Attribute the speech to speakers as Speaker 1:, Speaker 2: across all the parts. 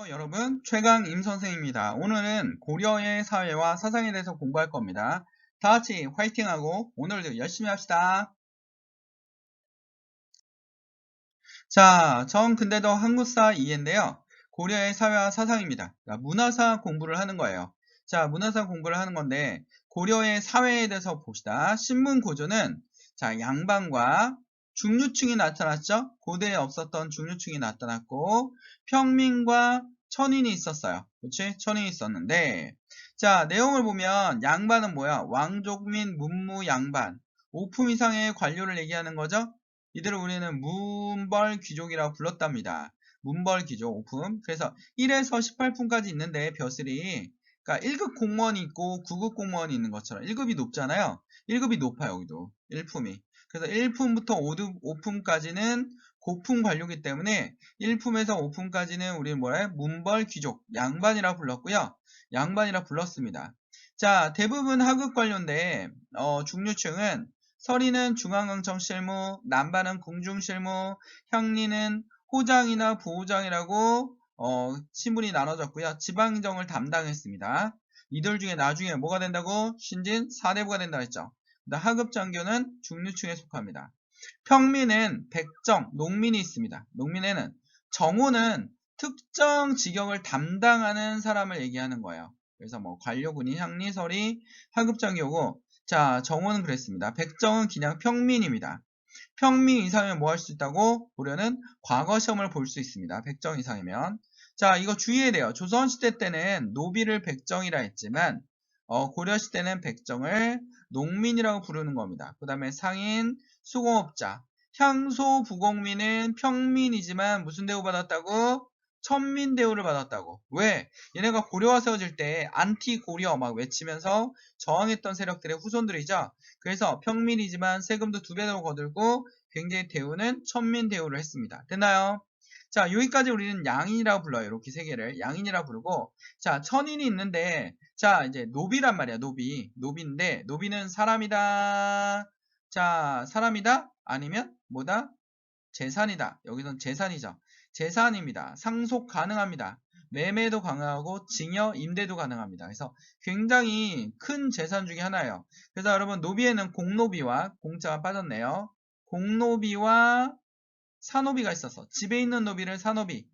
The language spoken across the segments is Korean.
Speaker 1: 여러분, 최강 임 선생입니다. 오늘은 고려의 사회와 사상에 대해서 공부할 겁니다. 다 같이 화이팅하고 오늘도 열심히 합시다. 자, 전 근대도 한국사 2인데요. 고려의 사회와 사상입니다. 그러니까 문화사 공부를 하는 거예요. 자, 문화사 공부를 하는 건데 고려의 사회에 대해서 봅시다. 신문 구조는 자, 양반과 중류층이 나타났죠. 고대에 없었던 중류층이 나타났고 평민과 천인이 있었어요. 그렇지? 천인이 있었는데 자, 내용을 보면 양반은 뭐야? 왕족민 문무 양반 5품 이상의 관료를 얘기하는 거죠. 이들을 우리는 문벌 귀족이라고 불렀답니다. 문벌 귀족 5품. 그래서 1에서 18품까지 있는데 벼슬이 그러니까 1급 공무원이 있고 9급 공무원이 있는 것처럼 1급이 높잖아요. 1급이 높아요. 여기도 1품이. 그래서 1품부터 5품까지는 고품 관료이기 때문에 1품에서 5품까지는 우리는 뭐라 해요? 문벌 귀족, 양반이라 불렀고요. 양반이라 불렀습니다. 자, 대부분 하급 관료인데 중류층은 서리는 중앙강청 실무, 남반은 궁중실무, 향리는 호장이나 부호장이라고 신분이 나눠졌고요. 지방정을 담당했습니다. 이들 중에 나중에 뭐가 된다고? 신진 사대부가 된다고 했죠. 하급 장교는 중류층에 속합니다. 평민은 백정, 농민이 있습니다. 농민에는 정호는 특정 직역을 담당하는 사람을 얘기하는 거예요. 그래서 뭐 관료군인, 향리, 서리, 하급장교고 자, 정호는 그랬습니다. 백정은 그냥 평민입니다. 평민 이상이면 뭐 할 수 있다고? 고려는 과거 시험을 볼 수 있습니다. 백정 이상이면. 자, 이거 주의해야 돼요. 조선시대 때는 노비를 백정이라 했지만 고려시대는 백정을 농민이라고 부르는 겁니다. 그 다음에 상인, 수공업자, 향소, 부공민은 평민이지만 무슨 대우 받았다고? 천민 대우를 받았다고. 왜? 얘네가 고려가 세워질 때 안티 고려 막 외치면서 저항했던 세력들의 후손들이죠. 그래서 평민이지만 세금도 2배로 거들고 굉장히 대우는 천민 대우를 했습니다. 됐나요? 자, 여기까지 우리는 양인이라고 불러요. 이렇게 세 개를 양인이라고 부르고 자, 천인이 있는데 자, 이제 노비란 말이야. 노비인데 노비는 사람이다. 자, 사람이다? 아니면 뭐다? 재산이다. 여기선 재산이죠. 재산입니다. 상속 가능합니다. 매매도 가능하고 징여, 임대도 가능합니다. 그래서 굉장히 큰 재산 중에 하나예요. 그래서 여러분 노비에는 공노비와 공자가 빠졌네요. 공노비와 사노비가 있어서 집에 있는 노비를 사노비.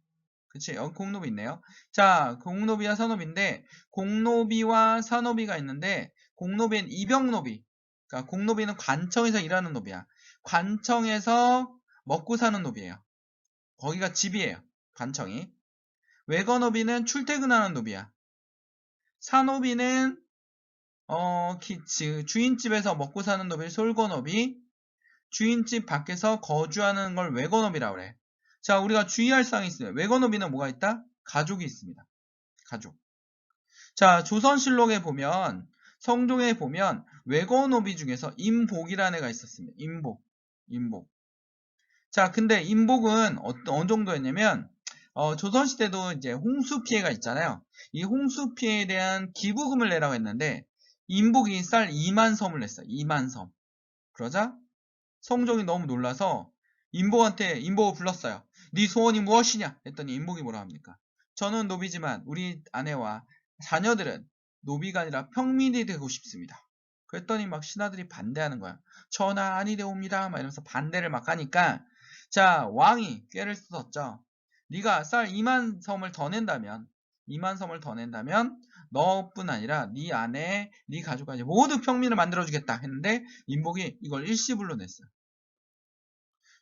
Speaker 1: 그치? 여기 공노비 있네요. 자, 공노비와 사노비인데 공노비와 사노비가 있는데 공노비는 입역노비. 그러니까 공노비는 관청에서 일하는 노비야. 관청에서 먹고 사는 노비예요. 거기가 집이에요. 관청이. 외거노비는 출퇴근하는 노비야. 사노비는 주인집에서 먹고 사는 노비를 솔거노비, 주인집 밖에서 거주하는 걸 외거노비라고 그래. 자, 우리가 주의할 사항이 있어요. 외거노비는 뭐가 있다? 가족이 있습니다. 가족. 자, 조선실록에 보면 성종에 보면 외거노비 중에서 임복이라는 애가 있었습니다. 임복. 자, 근데 임복은 어느 정도였냐면 조선시대도 이제 홍수 피해가 있잖아요. 이 홍수 피해에 대한 기부금을 내라고 했는데 임복이 쌀 2만 섬을 냈어요. 2만 섬. 그러자 성종이 너무 놀라서 임복을 불렀어요. 네 소원이 무엇이냐? 했더니 임복이 뭐라 합니까? 저는 노비지만 우리 아내와 자녀들은 노비가 아니라 평민이 되고 싶습니다. 그랬더니 막 신하들이 반대하는 거야. 전하 아니되옵니다. 막 이러면서 반대를 막 하니까 자, 왕이 꾀를 썼죠. 네가 쌀 2만 섬을 더 낸다면 2만 섬을 더 낸다면 너뿐 아니라 네 아내, 네 가족까지 모두 평민을 만들어주겠다 했는데 임복이 이걸 일시불로 냈어요.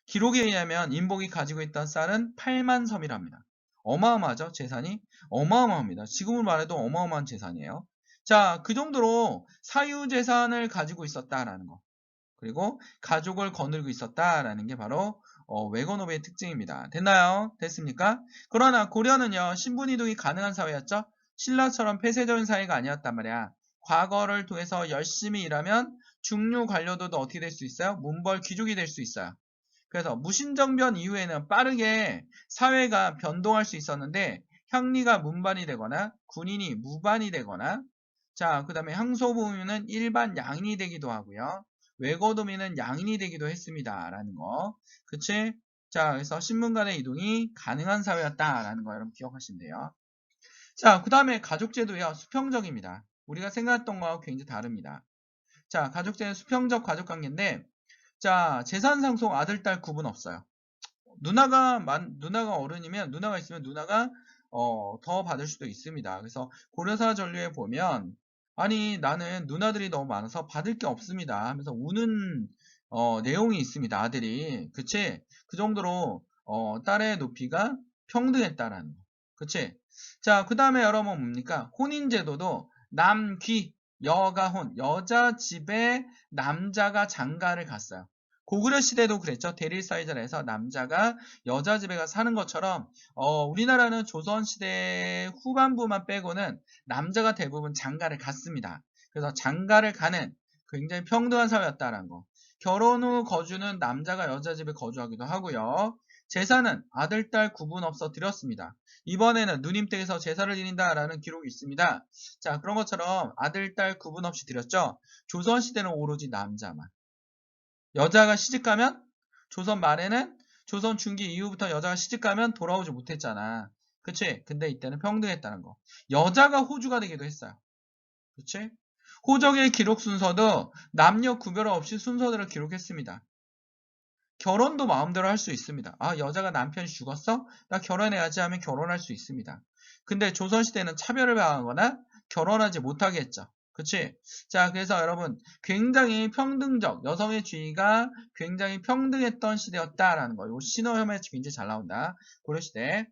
Speaker 1: 기록에 의하면 임복이 가지고 있던 쌀은 8만 섬이랍니다. 어마어마하죠? 재산이? 어마어마합니다. 지금으로 말해도 어마어마한 재산이에요. 자, 그 정도로 사유재산을 가지고 있었다라는 거. 그리고 가족을 거느리고 있었다라는 게 바로 외거노비의 특징입니다. 됐나요? 됐습니까? 그러나 고려는요. 신분이동이 가능한 사회였죠. 신라처럼 폐쇄적인 사회가 아니었단 말이야. 과거를 통해서 열심히 일하면 중류 관료도 어떻게 될 수 있어요? 문벌 귀족이 될 수 있어요. 그래서 무신정변 이후에는 빠르게 사회가 변동할 수 있었는데 향리가 문반이 되거나 군인이 무반이 되거나 자, 그 다음에 항소부민은 일반 양인이 되기도 하고요. 외거도민은 양인이 되기도 했습니다. 라는 거. 그치? 자, 그래서 신분 간의 이동이 가능한 사회였다라는 거 여러분 기억하시면 돼요. 자, 그 다음에 가족제도요. 수평적입니다. 우리가 생각했던 거하고 굉장히 다릅니다. 자, 가족제는 수평적 가족관계인데, 자, 재산 상속 아들, 딸 구분 없어요. 누나가 어른이면, 누나가 있으면 누나가, 더 받을 수도 있습니다. 그래서 고려사 전류에 보면, 아니, 나는 누나들이 너무 많아서 받을 게 없습니다 하면서 우는, 내용이 있습니다. 아들이. 그치? 그 정도로, 딸의 높이가 평등했다라는 거. 그치? 자, 그 다음에 여러분 뭡니까? 혼인제도도 남귀, 여가 혼, 여자 집에 남자가 장가를 갔어요. 고구려 시대도 그랬죠. 대릴사이자에서 남자가 여자 집에 가 사는 것처럼 우리나라는 조선 시대 후반부만 빼고는 남자가 대부분 장가를 갔습니다. 그래서 장가를 가는 굉장히 평등한 사회였다라는 거. 결혼 후 거주는 남자가 여자 집에 거주하기도 하고요. 제사는 아들, 딸 구분 없어 드렸습니다. 이번에는 누님 댁에서 제사를 드린다라는 기록이 있습니다. 자, 그런 것처럼 아들, 딸 구분 없이 드렸죠. 조선시대는 오로지 남자만. 여자가 시집가면 조선 말에는 조선 중기 이후부터 여자가 시집가면 돌아오지 못했잖아. 그치? 근데 이때는 평등했다는 거. 여자가 호주가 되기도 했어요. 그치? 호적의 기록 순서도 남녀 구별 없이 순서대로 기록했습니다. 결혼도 마음대로 할 수 있습니다. 아, 여자가 남편이 죽었어? 나 결혼해야지 하면 결혼할 수 있습니다. 근데 조선시대는 차별을 당하거나 결혼하지 못하게 했죠. 그치? 자, 그래서 여러분, 굉장히 평등적, 여성의 지위가 굉장히 평등했던 시대였다라는 거. 요 신호혐에 굉장히 잘 나온다. 고려시대.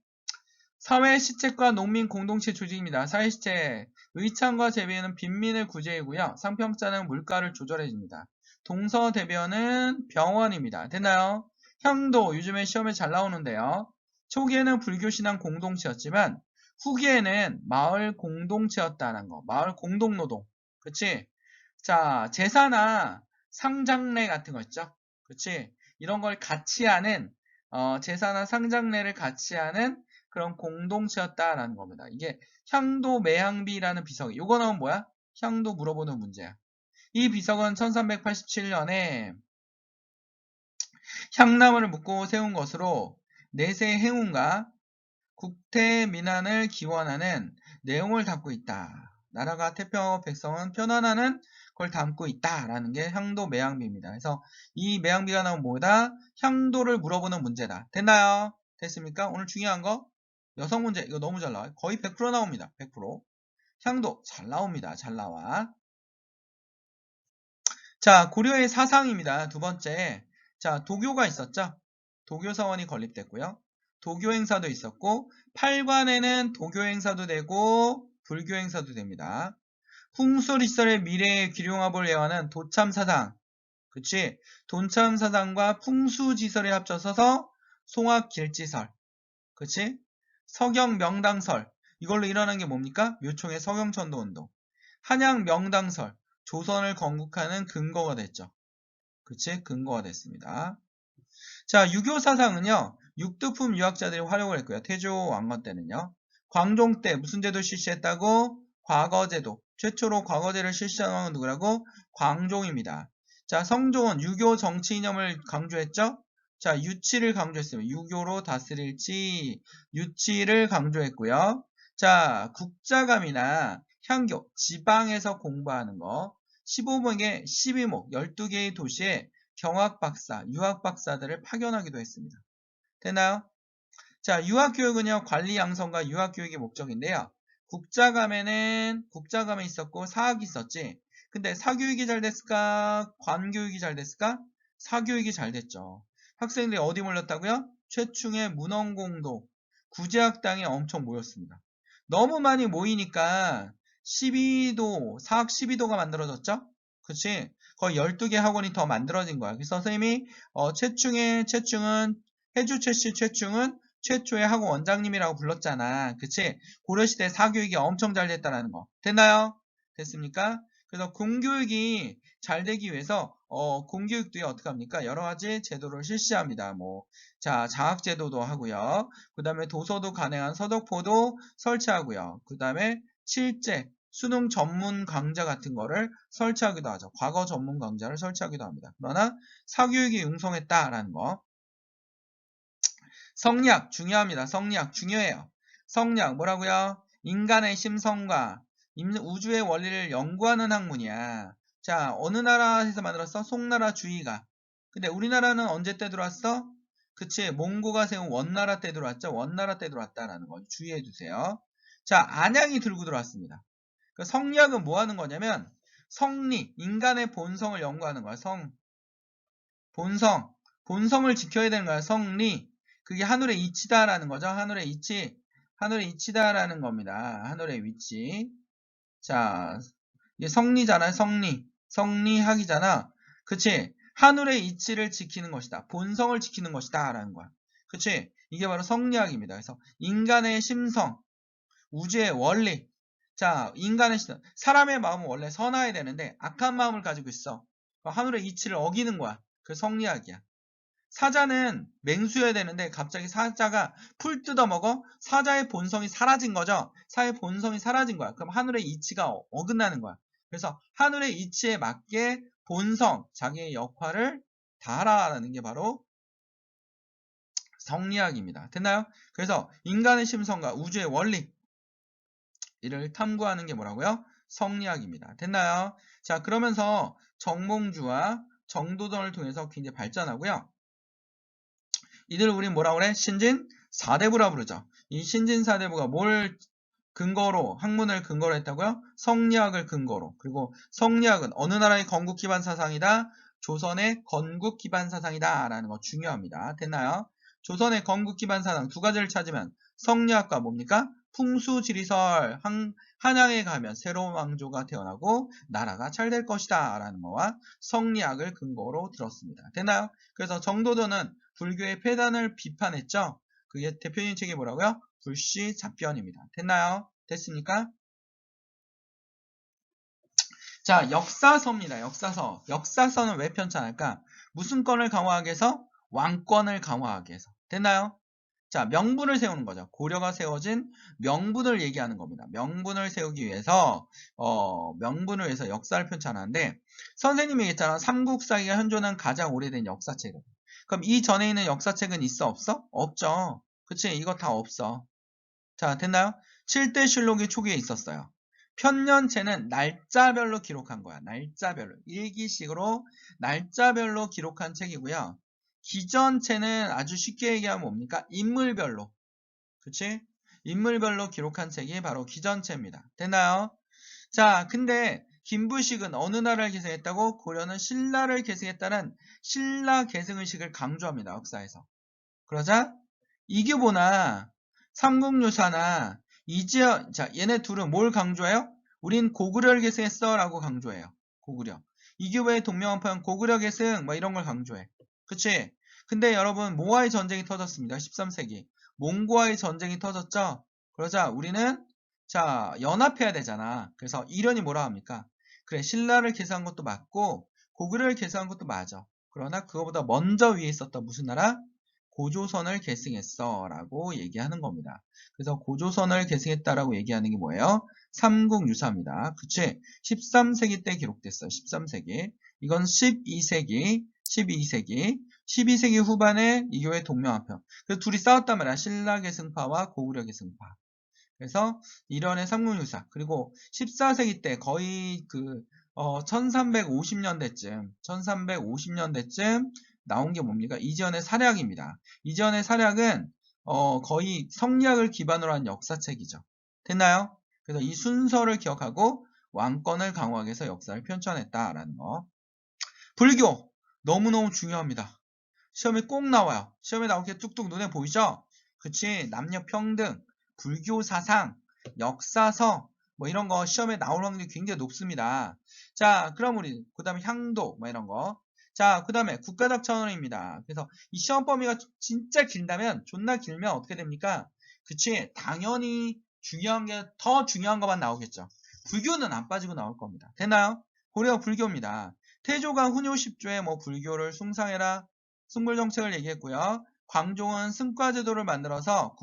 Speaker 1: 사회 시책과 농민 공동체 조직입니다. 사회 시책. 의창과 재배는 빈민을 구제이고요. 상평자는 물가를 조절해줍니다. 동서대변은 병원입니다. 됐나요? 향도 요즘에 시험에 잘 나오는데요. 초기에는 불교신앙 공동체였지만 후기에는 마을 공동체였다는 거. 마을 공동노동. 그치? 자, 제사나 상장례 같은 거 있죠? 그치? 이런 걸 같이 하는 제사나 상장례를 같이 하는 그런 공동체였다라는 겁니다. 이게 향도 매향비라는 비석이. 요거 나오면 뭐야? 향도 물어보는 문제야. 이 비석은 1387년에 향나무를 묶고 세운 것으로 내세 행운과 국태민안을 기원하는 내용을 담고 있다. 나라가 태평하고 백성은 편안하는 걸 담고 있다라는 게 향도 매향비입니다. 그래서 이 매향비가 나오면 뭐다? 향도를 물어보는 문제다. 됐나요? 됐습니까? 오늘 중요한 거 여성 문제 이거 너무 잘 나와요. 거의 100% 나옵니다. 100%. 향도 잘 나옵니다. 잘 나와. 자, 고려의 사상입니다. 두 번째. 자, 도교가 있었죠? 도교 사원이 건립됐고요. 도교 행사도 있었고, 팔관에는 도교 행사도 되고, 불교 행사도 됩니다. 풍수리설의 미래의 기룡합을 예언하는 도참사상. 그치? 도참사상과 풍수지설이 합쳐서서 송악길지설. 그치? 서경명당설. 이걸로 일어난 게 뭡니까? 묘총의 서경천도운동. 한양명당설. 조선을 건국하는 근거가 됐죠. 그치? 근거가 됐습니다. 자, 유교 사상은요. 육두품 유학자들이 활용을 했고요. 태조 왕건 때는요. 광종 때 무슨 제도 실시했다고? 과거제도. 최초로 과거제를 실시한 왕은 누구라고? 광종입니다. 자, 성종은 유교 정치 이념을 강조했죠? 자, 유치를 강조했습니다. 유교로 다스릴지 유치를 강조했고요. 자, 국자감이나 향교, 지방에서 공부하는 거. 15목에 12목, 12개의 도시에 경학박사, 유학박사들을 파견하기도 했습니다. 됐나요? 자, 유학교육은요, 관리 양성과 유학교육이 목적인데요. 국자감에 있었고, 사학이 있었지. 근데 사교육이 잘 됐을까? 관교육이 잘 됐을까? 사교육이 잘 됐죠. 학생들이 어디 몰렸다고요? 최충의 문헌공도, 구제학당에 엄청 모였습니다. 너무 많이 모이니까 12도, 사학 12도가 만들어졌죠? 그치? 거의 12개 학원이 더 만들어진 거야. 그래서 선생님이, 최충은, 해주최씨 최충은 최초의 학원 원장님이라고 불렀잖아. 그치? 고려시대 사교육이 엄청 잘 됐다라는 거. 됐나요? 됐습니까? 그래서 공교육이 잘 되기 위해서, 공교육도요, 어떻게 합니까? 여러 가지 제도를 실시합니다. 뭐, 자, 장학제도도 하고요. 그 다음에 도서도 가능한 서덕포도 설치하고요. 그 다음에 실제, 수능 전문 강좌 같은 거를 설치하기도 하죠. 과거 전문 강좌를 설치하기도 합니다. 그러나 사교육이 융성했다라는 거. 성리학 중요합니다. 성리학 중요해요. 성리학 뭐라고요? 인간의 심성과 우주의 원리를 연구하는 학문이야. 자, 어느 나라에서 만들었어? 송나라 주의가. 근데 우리나라는 언제 때 들어왔어? 그치, 몽고가 세운 원나라 때 들어왔죠. 원나라 때 들어왔다라는 거 주의해 주세요. 자, 안양이 들고 들어왔습니다. 그 성리학은 뭐 하는 거냐면 성리, 인간의 본성을 연구하는 거야. 본성을 지켜야 되는 거야. 성리. 그게 하늘의 이치다라는 거죠. 하늘의 이치. 하늘의 이치다라는 겁니다. 하늘의 위치. 자, 이게 성리잖아요. 성리학이잖아. 그치? 하늘의 이치를 지키는 것이다. 본성을 지키는 것이다. 라는 거야. 그치? 이게 바로 성리학입니다. 그래서 인간의 심성, 우주의 원리. 자, 인간의 심성. 사람의 마음은 원래 선해야 되는데 악한 마음을 가지고 있어. 하늘의 이치를 어기는 거야. 그 성리학이야. 사자는 맹수여야 되는데 갑자기 사자가 풀 뜯어먹어? 사자의 본성이 사라진 거죠. 사의 본성이 사라진 거야. 그럼 하늘의 이치가 어긋나는 거야. 그래서 하늘의 이치에 맞게 본성, 자기의 역할을 다하라는 게 바로 성리학입니다. 됐나요? 그래서 인간의 심성과 우주의 원리 이를 탐구하는 게 뭐라고요? 성리학입니다. 됐나요? 자, 그러면서 정몽주와 정도전을 통해서 굉장히 발전하고요. 이들 우린 뭐라 그래? 신진 4대부라 부르죠. 이 신진 4대부가 뭘 근거로, 학문을 근거로 했다고요? 성리학을 근거로. 그리고 성리학은 어느 나라의 건국 기반 사상이다? 조선의 건국 기반 사상이다. 라는 거 중요합니다. 됐나요? 조선의 건국 기반 사상 두 가지를 찾으면 성리학과 뭡니까? 풍수지리설, 한양에 가면 새로운 왕조가 태어나고 나라가 잘 될 것이다. 라는 거와 성리학을 근거로 들었습니다. 됐나요? 그래서 정도전은 불교의 폐단을 비판했죠. 그게 대표적인 책이 뭐라고요? 불시잡변입니다. 됐나요? 됐습니까? 자, 역사서입니다. 역사서. 역사서는 왜 편찬할까? 무슨 권을 강화하기 위해서? 왕권을 역사하기 위해서. 됐나요? 자, 명분을 세우는 거죠. 고려가 세워진 명분을 얘기하는 겁니다. 명분을 세우기 위해서 명분을 위해서 역사를 편찬하는데 선생님이 얘기했잖아. 삼국사기가 현존한 가장 오래된 역사책은. 그럼 이 전에 있는 역사책은 있어 없어? 없죠. 그치? 이거 다 없어. 자, 됐나요? 7대 실록이 초기에 있었어요. 편년체는 날짜별로 기록한 거야. 날짜별로. 일기식으로 날짜별로 기록한 책이고요. 기전체는 아주 쉽게 얘기하면 뭡니까? 인물별로. 그치? 인물별로 기록한 책이 바로 기전체입니다. 됐나요? 자, 근데 김부식은 어느 나라를 계승했다고? 고려는 신라를 계승했다는 신라 계승의식을 강조합니다. 역사에서. 그러자 이규보나 삼국유사나 이지연, 자, 얘네 둘은 뭘 강조해요? 우린 고구려를 계승했어 라고 강조해요. 고구려. 이규보의 동명한편 고구려 계승 뭐 이런 걸 강조해. 그치? 근데 여러분 모아의 전쟁이 터졌습니다. 13세기. 몽고와의 전쟁이 터졌죠? 그러자 우리는 자, 연합해야 되잖아. 그래서 이련이 뭐라 합니까? 그래, 신라를 계승한 것도 맞고 고구려를 계승한 것도 맞아. 그러나 그거보다 먼저 위에 있었던 무슨 나라? 고조선을 계승했어 라고 얘기하는 겁니다. 그래서 고조선을 계승했다라고 얘기하는 게 뭐예요? 삼국유사입니다. 그치? 13세기 때 기록됐어요. 13세기. 이건 12세기 12세기 후반에 이교의 동명한편. 그래서 둘이 싸웠단 말이야. 신라 계승파와 고구려 계승파. 그래서 이련의 삼국유사. 그리고 14세기 때 거의 1350년대쯤 나온 게 뭡니까? 이지연의 사략입니다. 이지연의 사략은 거의 성리학을 기반으로 한 역사책이죠. 됐나요? 그래서 이 순서를 기억하고 왕권을 강화하기 위해서 역사를 편찬했다라는 거. 불교 너무너무 중요합니다. 시험에 꼭 나와요. 시험에 나오게 뚝뚝 눈에 보이죠? 그치? 남녀 평등, 불교 사상, 역사서 뭐 이런 거 시험에 나올 확률이 굉장히 높습니다. 자, 그럼 우리 그 다음에 향도 뭐 이런 거. 자, 그 다음에 국가적 차원입니다. 그래서 이 시험 범위가 진짜 길다면 존나 길면 어떻게 됩니까? 그치? 당연히 중요한 게 더 중요한 것만 나오겠죠. 불교는 안 빠지고 나올 겁니다. 됐나요? 고려 불교입니다. 태조가 훈요 10조에 뭐 불교를 숭상해라 숭불정책을 얘기했고요. 광종은 승과제도를 만들어서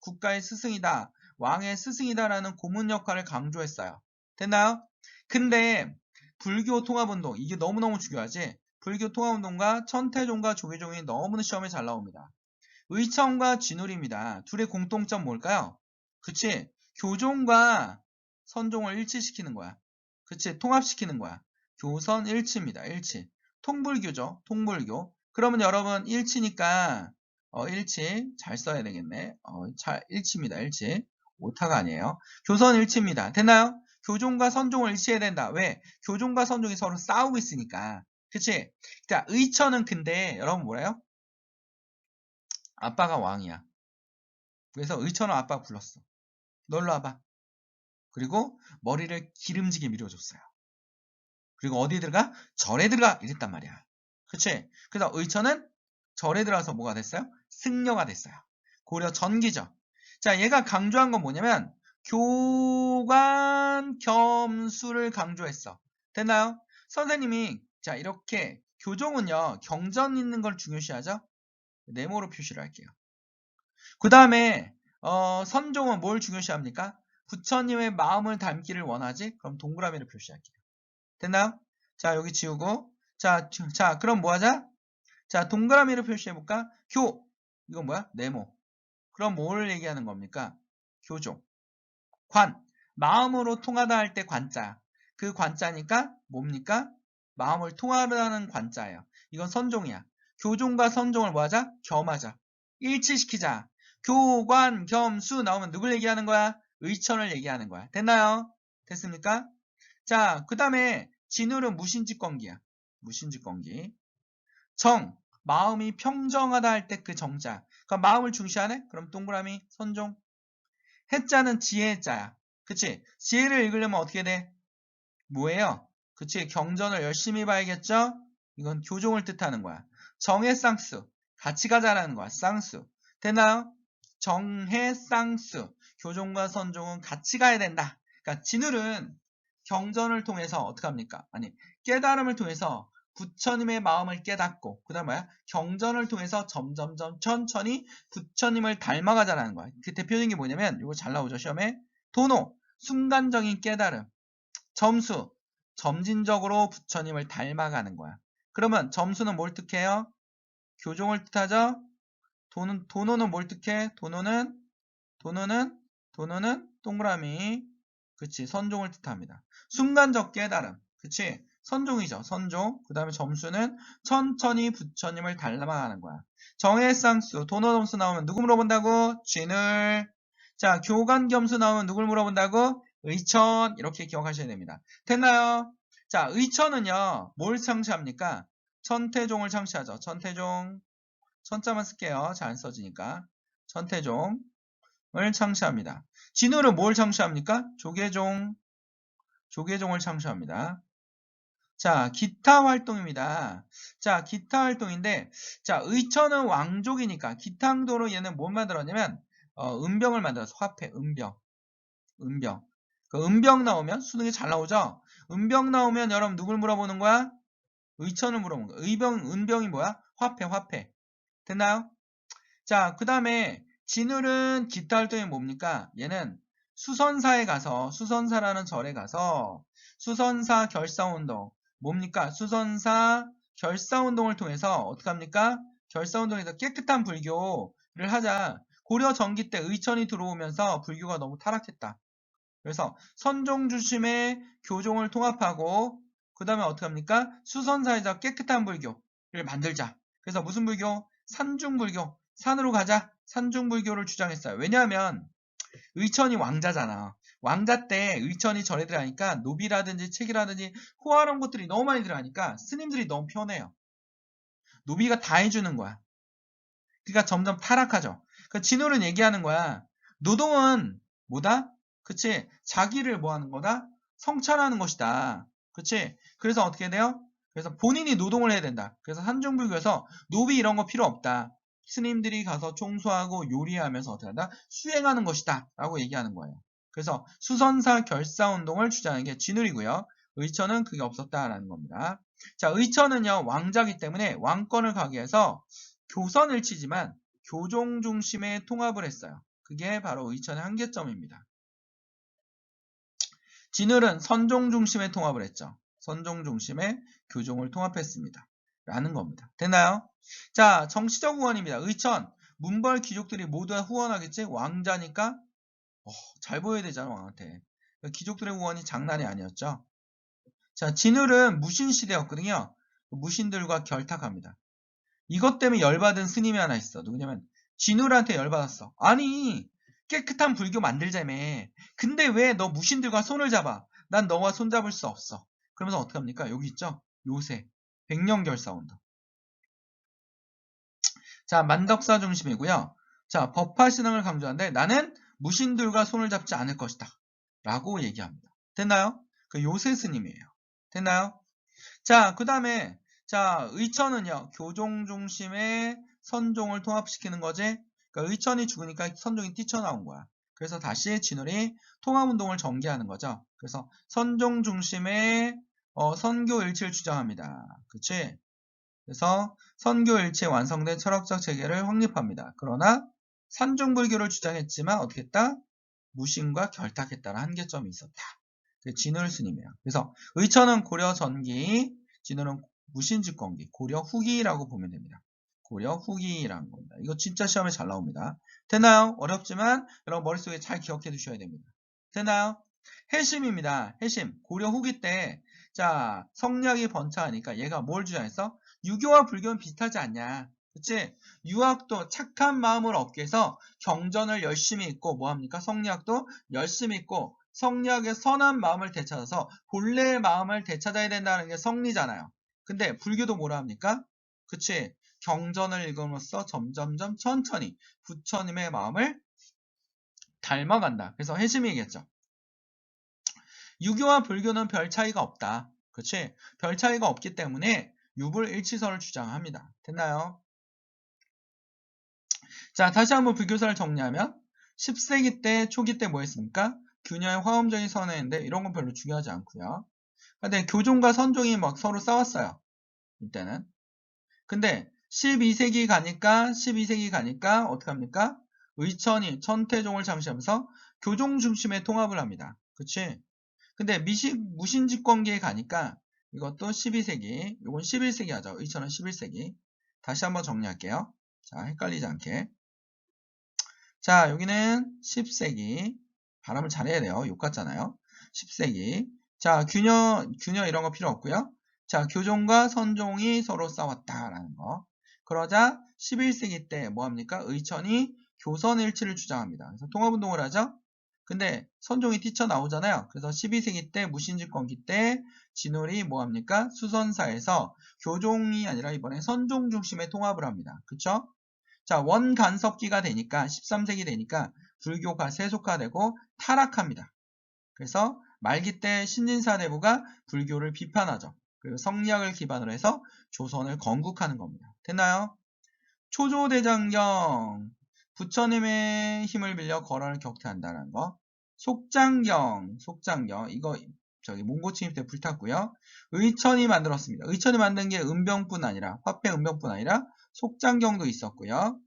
Speaker 1: 국가의 스승이다. 왕의 스승이다라는 고문 역할을 강조했어요. 됐나요? 근데 불교 통합운동 이게 너무너무 중요하지. 불교 통합운동과 천태종과 조계종이 너무나 시험에 잘 나옵니다. 의천과 진울입니다. 둘의 공통점 뭘까요? 그치? 교종과 선종을 일치시키는 거야. 그치? 통합시키는 거야. 교선 일치입니다. 일치. 통불교죠. 통불교. 그러면 여러분 일치니까 일치 잘 써야 되겠네. 일치입니다. 일치. 오타가 아니에요. 교선 일치입니다. 됐나요? 교종과 선종을 일치해야 된다. 왜? 교종과 선종이 서로 싸우고 있으니까. 그치? 자, 의천은 근데 여러분 뭐래요? 아빠가 왕이야. 그래서 의천은 아빠가 불렀어. 널로 와봐. 그리고 머리를 기름지게 밀어줬어요. 그리고 어디 들어가? 절에 들어가 이랬단 말이야. 그치? 그래서 의천은 절에 들어가서 뭐가 됐어요? 승려가 됐어요. 고려 전기죠. 자, 얘가 강조한 건 뭐냐면 교관 겸수를 강조했어. 됐나요? 선생님이 자 이렇게 교종은요 경전 있는 걸 중요시하죠. 네모로 표시를 할게요. 그 다음에 선종은 뭘 중요시합니까? 부처님의 마음을 닮기를 원하지? 그럼 동그라미를 표시할게요. 됐나요? 자, 여기 지우고 자, 그럼 뭐 하자? 자, 동그라미를 표시해볼까? 이건 뭐야? 네모. 그럼 뭘 얘기하는 겁니까? 교종. 관. 마음으로 통하다 할 때 관자. 그 관자니까 뭡니까? 마음을 통하다는 관자예요. 이건 선종이야. 교종과 선종을 뭐 하자? 겸하자. 일치시키자. 교관, 겸수 나오면 누굴 얘기하는 거야? 의천을 얘기하는 거야. 됐나요? 됐습니까? 자, 그 다음에 진울은 무신직관기야. 무신직관기. 정, 마음이 평정하다 할 때 그 정자. 그럼 마음을 중시하네? 그럼 동그라미, 선종. 해자는 지혜자야. 그치? 지혜를 읽으려면 어떻게 돼? 뭐예요? 그치? 경전을 열심히 봐야겠죠? 이건 교종을 뜻하는 거야. 정의 쌍수. 같이 가자라는 거야. 쌍수. 됐나요? 정해 쌍수. 교종과 선종은 같이 가야 된다. 그러니까 진울은 경전을 통해서 어떻게 합니까? 아니, 깨달음을 통해서 부처님의 마음을 깨닫고 그 다음 뭐야? 경전을 통해서 점점점 천천히 부처님을 닮아가자라는 거야. 그 대표적인 게 뭐냐면 이거 잘 나오죠 시험에. 도노, 순간적인 깨달음. 점수, 점진적으로 부처님을 닮아가는 거야. 그러면 점수는 뭘 뜻해요? 교종을 뜻하죠? 도노는 뭘 뜻해? 도노는 동그라미. 그치, 선종을 뜻합니다. 순간적 깨달음. 그치, 선종이죠. 선종. 그 다음에 점수는 천천히 부처님을 닮아가는 거야. 정해쌍수, 도노점수 나오면 누구 물어본다고? 쥔을. 자, 교관겸수 나오면 누굴 물어본다고? 의천. 이렇게 기억하셔야 됩니다. 됐나요? 자, 의천은요, 뭘 창시합니까? 천태종을 창시하죠. 천태종. 천자만 쓸게요. 잘 안 써지니까. 천태종을 창시합니다. 진울은 뭘 창시합니까? 조계종을 창시합니다. 자, 기타 활동입니다. 자, 기타 활동인데, 자, 의천은 왕족이니까 기탕도로 얘는 뭘 만들었냐면, 은병을 만들어서 화폐, 은병. 그 은병 나오면 수능에 잘 나오죠? 은병 나오면 여러분 누굴 물어보는 거야? 의천을 물어보는 거야. 은병이 뭐야? 화폐. 됐나요? 자, 그 다음에 진울은 기타 활동이 뭡니까? 얘는 수선사라는 절에 가서 수선사 결사운동. 뭡니까? 수선사 결사운동을 통해서 어떻게 합니까? 결사운동에서 깨끗한 불교를 하자. 고려 전기 때 의천이 들어오면서 불교가 너무 타락했다. 그래서 선종 중심의 교종을 통합하고 그 다음에 어떻게 합니까? 수선사에서 깨끗한 불교를 만들자. 그래서 무슨 불교? 산중불교. 산으로 가자. 산중불교를 주장했어요. 왜냐하면 의천이 왕자잖아. 왕자 때 의천이 절에 들어가니까 노비라든지 책이라든지 호화로운 것들이 너무 많이 들어가니까 스님들이 너무 편해요. 노비가 다 해주는 거야. 그러니까 점점 타락하죠. 그러니까 진홀은 얘기하는 거야. 노동은 뭐다? 그치? 자기를 뭐 하는 거다? 성찰하는 것이다. 그치? 그래서 어떻게 돼요? 그래서 본인이 노동을 해야 된다. 그래서 산중불교에서 노비 이런 거 필요 없다. 스님들이 가서 청소하고 요리하면서 어떻게 한다? 수행하는 것이다. 라고 얘기하는 거예요. 그래서 수선사 결사운동을 주장하는 게 진울이고요. 의천은 그게 없었다라는 겁니다. 자, 의천은요, 왕자기 때문에 왕권을 가기 위해서 교선일치지만 교종 중심의 통합을 했어요. 그게 바로 의천의 한계점입니다. 진울은 선종 중심의 통합을 했죠. 선종 중심의 교종을 통합했습니다. 라는 겁니다. 됐나요? 자, 정치적 우원입니다. 의천, 문벌 귀족들이 모두 후원하겠지? 왕자니까 잘 보여야 되잖아, 왕한테. 귀족들의 후원이 장난이 아니었죠. 자, 진울은 무신시대였거든요. 무신들과 결탁합니다. 이것 때문에 열받은 스님이 하나 있어. 누구냐면 진울한테 열받았어. 아니, 깨끗한 불교 만들자며. 근데 왜 너 무신들과 손을 잡아? 난 너와 손잡을 수 없어. 그러면서 어떻게 합니까? 여기 있죠? 요새 백년결사운동. 자, 만덕사 중심이고요. 자, 법화신앙을 강조하는데 나는 무신들과 손을 잡지 않을 것이다. 라고 얘기합니다. 됐나요? 그 요새 스님이에요. 됐나요? 자, 그 다음에 자, 의천은요. 교종 중심의 선종을 통합시키는 거지. 그러니까 의천이 죽으니까 선종이 뛰쳐나온 거야. 그래서 다시 진울이 통합운동을 전개하는 거죠. 그래서 선종 중심의 선교일치를 주장합니다. 그치? 그래서 선교일치에 완성된 철학적 체계를 확립합니다. 그러나 산중불교를 주장했지만 어떻게 했다? 무신과 결탁했다는 한계점이 있었다. 그 진울 스님이에요. 그래서 의천은 고려 전기, 진울은 무신집권기, 고려 후기라고 보면 됩니다. 고려 후기라는 겁니다. 이거 진짜 시험에 잘 나옵니다. 됐나요? 어렵지만 여러분 머릿속에 잘 기억해 두셔야 됩니다. 됐나요? 해심입니다. 해심. 고려 후기 때, 자, 성리학이 번창하니까 얘가 뭘 주장했어? 유교와 불교는 비슷하지 않냐. 그치? 유학도 착한 마음을 얻기 위해서 경전을 열심히 읽고 뭐합니까? 성리학도 열심히 읽고 성리학의 선한 마음을 되찾아서 본래의 마음을 되찾아야 된다는 게 성리잖아요. 근데 불교도 뭐라 합니까? 그치? 경전을 읽음으로써 점점점 천천히 부처님의 마음을 닮아간다. 그래서 해심이 얘기했죠. 유교와 불교는 별 차이가 없다. 그치? 별 차이가 없기 때문에 유불일치설을 주장합니다. 됐나요? 자, 다시 한번 불교사를 정리하면 10세기 때, 초기 때 뭐 했습니까? 균열의 화엄적인 선언인데 이런 건 별로 중요하지 않고요. 근데 교종과 선종이 막 서로 싸웠어요. 이때는. 근데 12세기 가니까 어떻게 합니까? 의천이 천태종을 잠시하면서 교종 중심의 통합을 합니다. 그치? 근데 무신집권기에 가니까 이것도 12세기, 이건 11세기 하죠. 의천은 11세기. 다시 한번 정리할게요. 자, 헷갈리지 않게. 자, 여기는 10세기. 발음을 잘해야 돼요. 욕 같잖아요. 10세기. 자, 균열 이런 거 필요 없고요. 자, 교종과 선종이 서로 싸웠다라는 거. 그러자 11세기 때 뭐합니까? 의천이 교선일치를 주장합니다. 그래서 통합운동을 하죠. 근데 선종이 뛰쳐나오잖아요. 그래서 12세기 때 무신집권기 때 진울이 뭐합니까? 수선사에서 교종이 아니라 이번에 선종 중심의 통합을 합니다. 그쵸? 자, 원간섭기가 되니까 13세기 되니까 불교가 세속화되고 타락합니다. 그래서 말기 때 신진사대부가 불교를 비판하죠. 그리고 성리학을 기반으로 해서 조선을 건국하는 겁니다. 됐나요? 초조대장경, 부처님의 힘을 빌려 거란을 격퇴한다는 거. 속장경, 이거 저기 몽고 침입 때 불탔고요. 의천이 만들었습니다. 의천이 만든 게 은병뿐 아니라 화폐 은병뿐 아니라 속장경도 있었고요.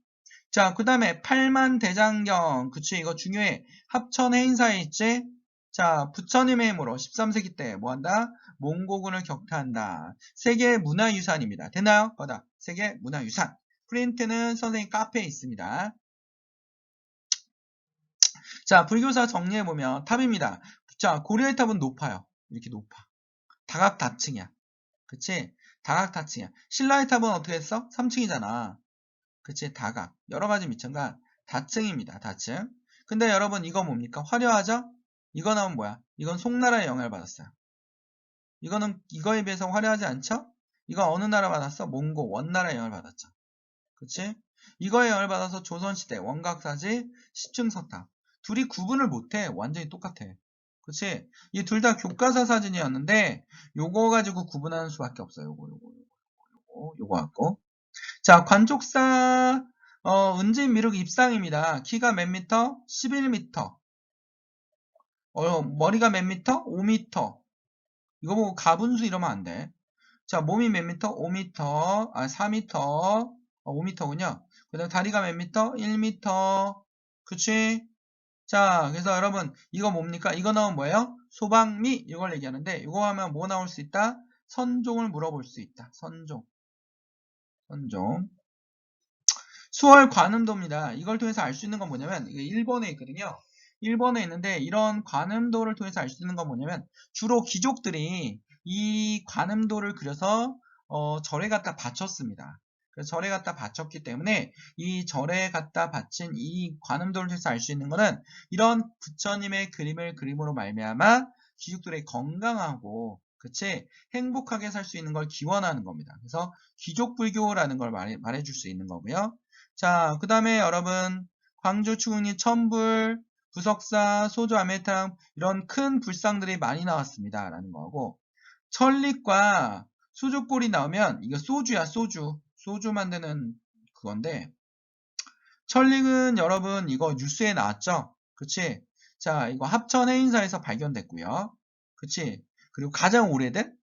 Speaker 1: 자, 그 다음에 팔만대장경. 그치, 이거 중요해. 합천해인사에 있지? 자, 부처님의 힘으로 13세기 때 뭐한다? 몽고군을 격퇴한다. 세계 문화유산입니다. 됐나요? 거다. 세계 문화유산. 프린트는 선생님 카페에 있습니다. 자, 불교사 정리해보면 탑입니다. 자, 고려의 탑은 높아요. 이렇게 높아. 다각다층이야. 그치? 다각다층이야. 신라의 탑은 어떻게 했어? 3층이잖아. 그치? 다각. 여러가지 미천가 다층입니다. 다층. 근데 여러분 이거 뭡니까? 화려하죠? 이거 나오면 뭐야? 이건 송나라의 영향을 받았어요. 이거는 이거에 비해서 화려하지 않죠? 이거 어느 나라 받았어? 몽고, 원나라의 영향을 받았죠. 그치? 이거에 영향을 받아서 조선시대, 원각사지, 시층석탑. 둘이 구분을 못해. 완전히 똑같아. 그치? 이 둘 다 교과서 사진이었는데 요거 가지고 구분하는 수밖에 없어요. 요거 갖고. 자, 관족사 은진 미륵 입상입니다. 키가 몇 미터? 11미터. 머리가 몇 미터? 5미터. 이거 보고 가분수 이러면 안 돼. 자, 몸이 몇 미터? 5미터. 4미터. 5미터군요. 그 다음 다리가 몇 미터? 1미터. 그치? 자, 그래서 여러분, 이거 뭡니까? 이거 나오면 뭐예요? 소방미, 이걸 얘기하는데, 이거 하면 뭐 나올 수 있다? 선종을 물어볼 수 있다. 선종. 수월 관음도입니다. 이걸 통해서 알 수 있는 건 뭐냐면 이게 1번에 있거든요. 1번에 있는데 이런 관음도를 통해서 알 수 있는 건 뭐냐면 주로 귀족들이 이 관음도를 그려서 절에 갖다 바쳤습니다. 그래서 절에 갖다 바쳤기 때문에 이 절에 갖다 바친 이 관음도를 통해서 알 수 있는 거는 이런 부처님의 그림을 그림으로 말미암아 귀족들의 건강하고 그치? 행복하게 살 수 있는 걸 기원하는 겁니다. 그래서 귀족불교라는 걸 말해줄 수 있는 거고요. 자, 그 다음에 여러분 광주 추궁리 천불, 부석사, 소주 아메탕 이런 큰 불상들이 많이 나왔습니다. 라는 거고 천릿과 수주골이 나오면 이거 소주야 소주. 소주 만드는 그건데 천릿은 여러분 이거 뉴스에 나왔죠? 그치? 자, 이거 합천 해인사에서 발견됐고요. 그치? 그리고 가장 오래된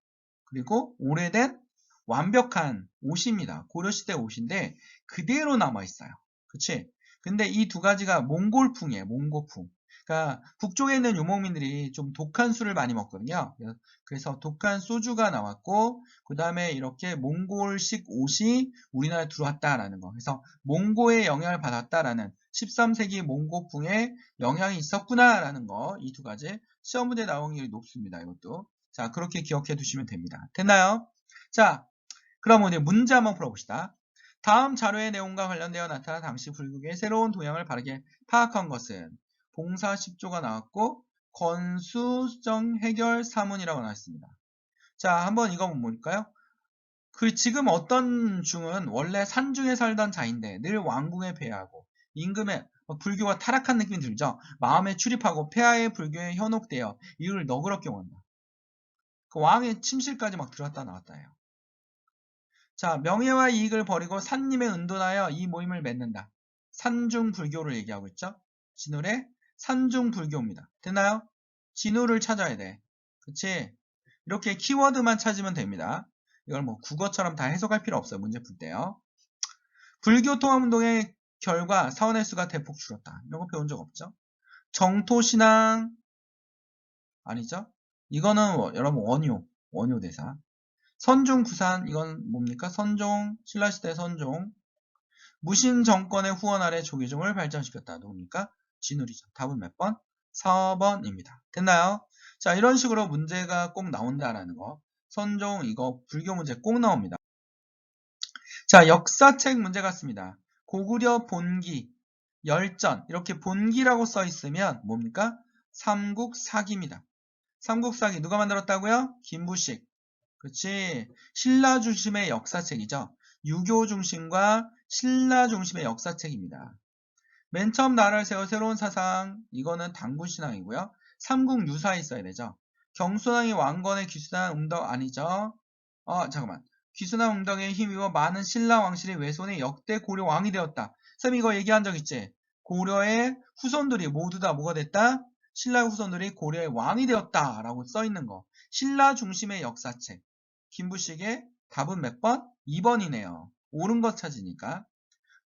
Speaker 1: 완벽한 옷입니다. 고려시대 옷인데 그대로 남아있어요. 그치? 근데 이 두 가지가 몽골풍이에요. 몽골풍. 그러니까 북쪽에 있는 유목민들이 좀 독한 술을 많이 먹거든요. 그래서 독한 소주가 나왔고 그 다음에 이렇게 몽골식 옷이 우리나라에 들어왔다라는 거. 그래서 몽고의 영향을 받았다라는 13세기 몽고풍의 영향이 있었구나라는 거. 이 두 가지 시험 문제 나오는 게 높습니다. 이것도. 자, 그렇게 기억해 두시면 됩니다. 됐나요? 자, 그럼 오늘 문제 한번 풀어봅시다. 다음 자료의 내용과 관련되어 나타난 당시 불교의 새로운 동향을 바르게 파악한 것은 봉사 10조가 나왔고 건수정 해결 사문이라고 나왔습니다. 자, 한번 이거 볼까요? 그 지금 어떤 중은 원래 산중에 살던 자인데 늘 왕궁에 배회하고 임금의 불교가 타락한 느낌이 들죠. 마음에 출입하고 폐하의 불교에 현혹되어 이를 너그럽게 원한다. 그 왕의 침실까지 막 들어갔다 나왔다 해요. 자, 명예와 이익을 버리고 산님에 은돈하여 이 모임을 맺는다. 산중불교를 얘기하고 있죠. 진울의 산중불교입니다. 됐나요? 진울을 찾아야 돼. 그치? 이렇게 키워드만 찾으면 됩니다. 이걸 뭐 국어처럼 다 해석할 필요 없어요. 문제 풀 때요. 불교 통합운동의 결과 사원의 수가 대폭 줄었다. 이런 거 배운 적 없죠? 정토신앙 아니죠? 이거는 여러분 원효 대사. 선종 구산 이건 뭡니까? 선종 신라시대 선종 무신 정권의 후원 아래 조계종을 발전시켰다. 누굽니까? 진울이죠. 답은 몇 번? 4번입니다. 됐나요? 자, 이런 식으로 문제가 꼭 나온다라는 거. 선종 이거 불교 문제 꼭 나옵니다. 자, 역사책 문제 같습니다. 고구려 본기, 열전 이렇게 본기라고 써 있으면 뭡니까? 삼국사기입니다. 삼국사기 누가 만들었다고요? 김부식. 그렇지. 신라 중심의 역사책이죠. 유교 중심과 신라 중심의 역사책입니다. 맨 처음 나라를 세워 새로운 사상, 이거는 당군신앙이고요. 삼국유사에 있어야 되죠. 경순왕이 왕건의 귀순한 음덕 아니죠. 잠깐만. 귀순한 음덕에 힘입어 많은 신라 왕실의 외손의 역대 고려 왕이 되었다. 쌤 이거 얘기한 적 있지? 고려의 후손들이 모두 다 뭐가 됐다? 신라 후손들이 고려의 왕이 되었다. 라고 써있는 거. 신라 중심의 역사책. 김부식의 답은 몇 번? 2번이네요. 옳은 것 찾으니까.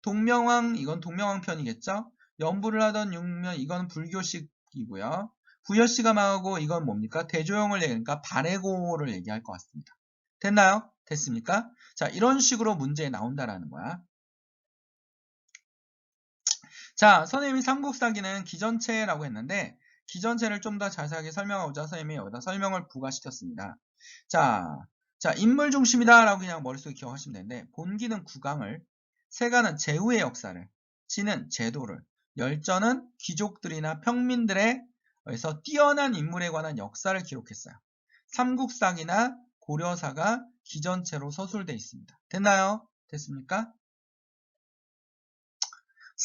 Speaker 1: 동명왕, 이건 동명왕 편이겠죠? 연부를 하던 육면, 이건 불교식이고요. 부여씨가 망하고 이건 뭡니까? 대조영을 얘기하니까 발해고를 얘기할 것 같습니다. 됐나요? 됐습니까? 자, 이런 식으로 문제에 나온다라는 거야. 자, 선생님이 삼국사기는 기전체라고 했는데 기전체를 좀 더 자세하게 설명하고자 선생님이 여기다 설명을 부과시켰습니다. 자, 인물 중심이다 라고 그냥 머릿속에 기억하시면 되는데 본기는 국왕을, 세가는 제후의 역사를, 진은 제도를, 열전은 귀족들이나 평민들의 에서 뛰어난 인물에 관한 역사를 기록했어요. 삼국사기나 고려사가 기전체로 서술되어 있습니다. 됐나요? 됐습니까?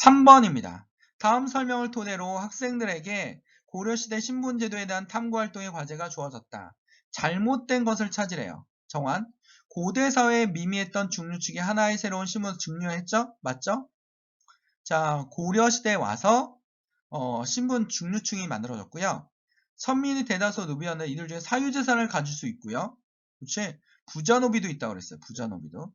Speaker 1: 3번입니다. 다음 설명을 토대로 학생들에게 고려시대 신분제도에 대한 탐구활동의 과제가 주어졌다. 잘못된 것을 찾으래요. 정환. 고대 사회에 미미했던 중류축이 하나의 새로운 신분을 증명했죠? 맞죠? 자, 고려시대에 와서 신분 중류층이 만들어졌고요. 선민이 대다수 노비였는데 이들 중에 사유재산을 가질 수 있고요. 그치? 부자노비도 있다고 그랬어요. 부자노비도.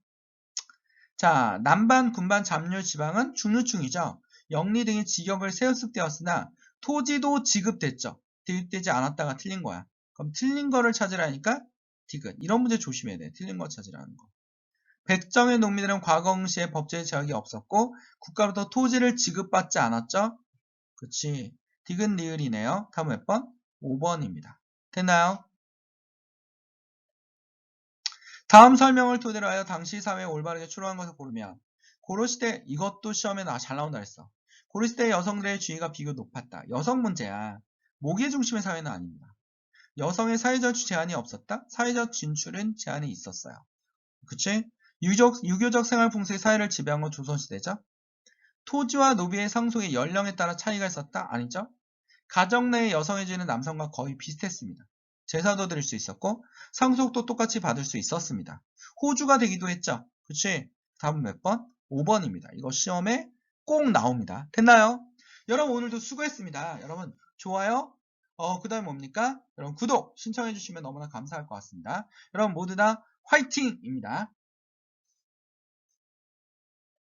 Speaker 1: 자, 남반, 군반, 잡류, 지방은 중류층이죠. 영리 등의 직역을 세습되었으나 토지도 지급됐죠. 지급되지 않았다가 틀린 거야. 그럼 틀린 거를 찾으라니까 디귿. 이런 문제 조심해야 돼. 틀린 거 찾으라는 거. 백정의 농민들은 과거응시에 법제의 제약이 없었고 국가로부터 토지를 지급받지 않았죠? 그치. 디귿 리을이네요. 다음 몇 번? 5번입니다. 됐나요? 다음 설명을 토대로 하여 당시 사회에 올바르게 추론한 것을 고르면 고려시대 이것도 시험에 잘 나온다 했어. 고려시대 여성들의 지위가 비교적 높았다. 여성 문제야. 모기의 중심의 사회는 아닙니다. 여성의 사회적 제한이 없었다? 사회적 진출은 제한이 있었어요. 그치? 유교적 생활 풍습이 사회를 지배한 건 조선시대죠? 토지와 노비의 상속의 연령에 따라 차이가 있었다? 아니죠? 가정 내의 여성의 지위는 남성과 거의 비슷했습니다. 제사도 드릴 수 있었고 상속도 똑같이 받을 수 있었습니다. 호주가 되기도 했죠. 그치? 답은 몇 번? 5번입니다. 이거 시험에 꼭 나옵니다. 됐나요? 여러분 오늘도 수고했습니다. 여러분 좋아요? 그 다음에 뭡니까? 여러분 구독 신청해 주시면 너무나 감사할 것 같습니다. 여러분 모두 다 화이팅입니다.